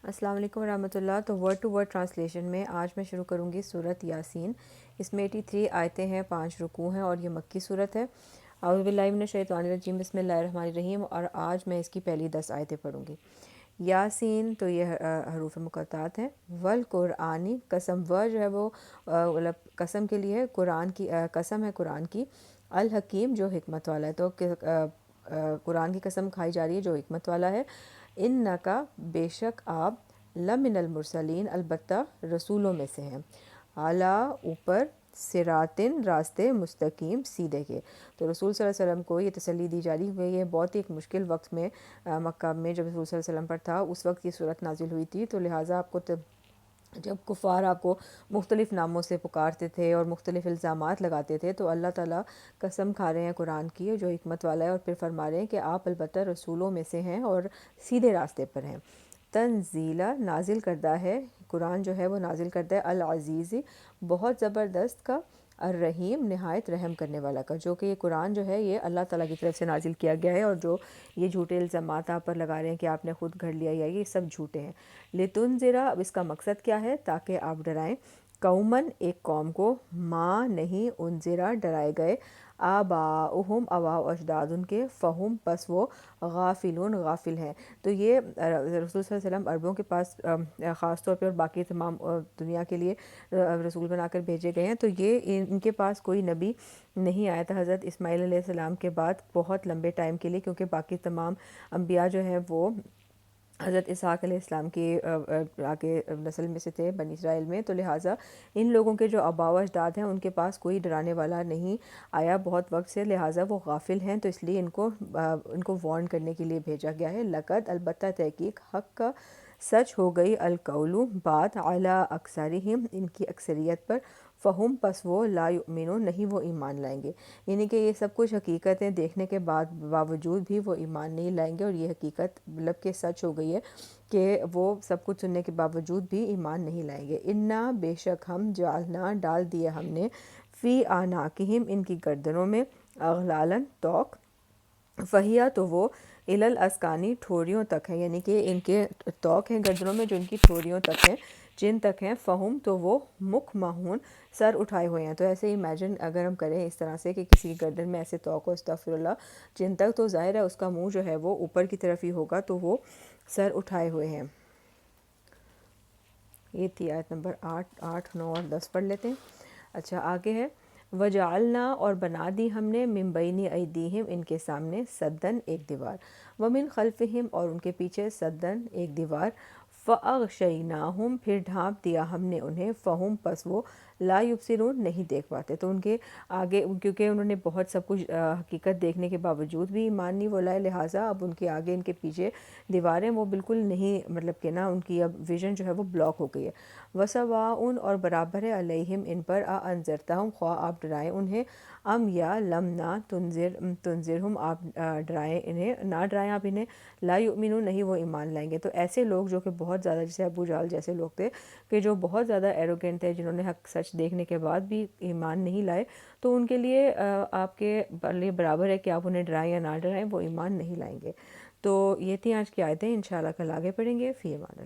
السلام علیکم ورحمۃ اللہ۔ تو ورڈ ٹو ورڈ ٹرانسلیشن میں آج میں شروع کروں گی سورۃ یاسین۔ اس میں 83 آیتیں ہیں، 5 رکوع ہیں اور یہ مکی صورت ہے۔ اعوذ باللہ من الشیطان الرجیم، بسم اللہ الرحمن الرحیم۔ اور آج میں اس کی پہلی 10 آیتیں پڑھوں گی۔ یاسین تو یہ حروف مقطعات ہیں۔ والقرآنی، قسم و جو ہے وہ قسم کے لیے، قرآن کی قسم ہے قرآن کی، الحکیم جو حکمت والا ہے۔ تو قرآن کی قسم کھائی جا رہی ہے جو حکمت والا ہے۔ انکا، بے شک آپ، لمن المرسلین، البتہ رسولوں میں سے ہیں، اعلیٰ اوپر، صراطن راستے، مستقیم سیدھے کے۔ تو رسول صلی اللہ علیہ وسلم کو یہ تسلی دی جا رہی ہے۔ یہ بہت ہی ایک مشکل وقت میں مکہ میں جب رسول صلی اللہ علیہ وسلم پر تھا، اس وقت یہ صورت نازل ہوئی تھی۔ تو لہٰذا آپ کو جب کفار آپ کو مختلف ناموں سے پکارتے تھے اور مختلف الزامات لگاتے تھے، تو اللہ تعالیٰ قسم کھا رہے ہیں قرآن کی جو حکمت والا ہے، اور پھر فرما رہے ہیں کہ آپ البتہ رسولوں میں سے ہیں اور سیدھے راستے پر ہیں۔ تنزیلا، نازل کردہ ہے، قرآن جو ہے وہ نازل کردہ ہے، العزیز، بہت زبردست کا، الرحیم، نہایت رحم کرنے والا کا۔ جو کہ یہ قرآن جو ہے یہ اللہ تعالیٰ کی طرف سے نازل کیا گیا ہے، اور جو یہ جھوٹے الزامات آپ پر لگا رہے ہیں کہ آپ نے خود گھڑ لیا، یا یہ سب جھوٹے ہیں۔ لتنذرا، اب اس کا مقصد کیا ہے؟ تاکہ آپ ڈرائیں، قومن، ایک قوم کو، ماں نہیں، انذرا ڈرائے گئے، آباؤہم، آباء و اجداد ان کے، فہم پس وہ، غافلون غافل ہیں۔ تو یہ رسول صلی اللہ علیہ وسلم عربوں کے پاس خاص طور پہ اور باقی تمام دنیا کے لیے رسول بنا کر بھیجے گئے ہیں۔ تو یہ ان کے پاس کوئی نبی نہیں آیا تھا حضرت اسماعیل علیہ السلام کے بعد بہت لمبے ٹائم کے لیے، کیونکہ باقی تمام انبیاء جو ہیں وہ حضرت اسحاق علیہ السلام کی آگے نسل میں سے تھے، بنی اسرائیل میں۔ تو لہٰذا ان لوگوں کے جو آباء و اجداد ہیں ان کے پاس کوئی ڈرانے والا نہیں آیا بہت وقت سے، لہٰذا وہ غافل ہیں۔ تو اس لیے ان کو وارن کرنے کے لیے بھیجا گیا ہے۔ لقد، البتہ تحقیق، حق کا سچ ہو گئی، القول، بات، علی اکثرہم، ان کی اکثریت پر، فہم پس وہ، لا یؤمنون، نہیں وہ ایمان لائیں گے۔ یعنی کہ یہ سب کچھ حقیقتیں دیکھنے کے باوجود بھی وہ ایمان نہیں لائیں گے، اور یہ حقیقت مطلب کہ سچ ہو گئی ہے کہ وہ سب کچھ سننے کے باوجود بھی ایمان نہیں لائیں گے۔ انا، بے شک ہم، جعلنا، ڈال دیا ہم نے، فی اعناقہم، ان کی گردنوں میں، اغلالاً، توق، فہیا تو وہ، الی الاذقانی، ٹھوریوں تک ہے، یعنی کہ ان کے توق ہیں گردنوں میں جو ان کی ٹھوریوں تک ہیں، جن تک ہیں، فہم تو وہ، مقمحون، سر اٹھائے ہوئے ہیں۔ تو ایسے امیجن اگر ہم کریں اس طرح سے کہ کسی گردن میں ایسے توق ہو، استغفر اللہ، جن تک، تو ظاہر ہے اس کا منہ جو ہے وہ اوپر کی طرف ہی ہوگا، تو وہ سر اٹھائے ہوئے ہیں۔ یہ تھی آیت نمبر 8، 9 اور 10 پڑھ لیتے ہیں۔ اچھا آگے ہے، وجعلنا، اور بنا دی ہم نے، من بین ایدیہم، ان کے سامنے، سدن، ایک دیوار، ومن خلفہم، اور ان کے پیچھے، سدن، ایک دیوار، فاغشیناہم، پھر ڈھانپ دیا ہم نے انہیں، فہم پس وہ، لا یبصرون، نہیں دیکھ پاتے۔ تو ان کے آگے، کیونکہ انہوں نے بہت سب کچھ حقیقت دیکھنے کے باوجود بھی ایمان نہیں وہ لائے، لہٰذا اب ان کے آگے ان کے پیچھے دیواریں وہ بالکل نہیں، مطلب کہ نا ان کی اب ویژن جو ہے وہ بلاک ہو گئی ہے۔ وسواء، اور برابر ہے، علیہم، ان پر، انذرتہم، خواہ آپ ڈرائیں انہیں، ام یا لم نہ تنذرہم، آپ ڈرائیں انہیں، نہ ڈرائیں آپ انہیں، لا یؤمنون، نہیں وہ ایمان لائیں گے۔ تو ایسے لوگ جو کہ بہت زیادہ، جیسے ابو جہل جیسے لوگ تھے کہ جو بہت زیادہ ایروگینٹ تھے، جنہوں نے حق سچ دیکھنے کے بعد بھی ایمان نہیں لائے، تو ان کے لیے آپ کے لیے برابر ہے کہ آپ انہیں ڈرائیں یا نہ ڈرائیں، وہ ایمان نہیں لائیں گے۔ تو یہ تھی آج کی آیتیں، انشاءاللہ کل آگے پڑھیں گے۔ فی امان اللہ۔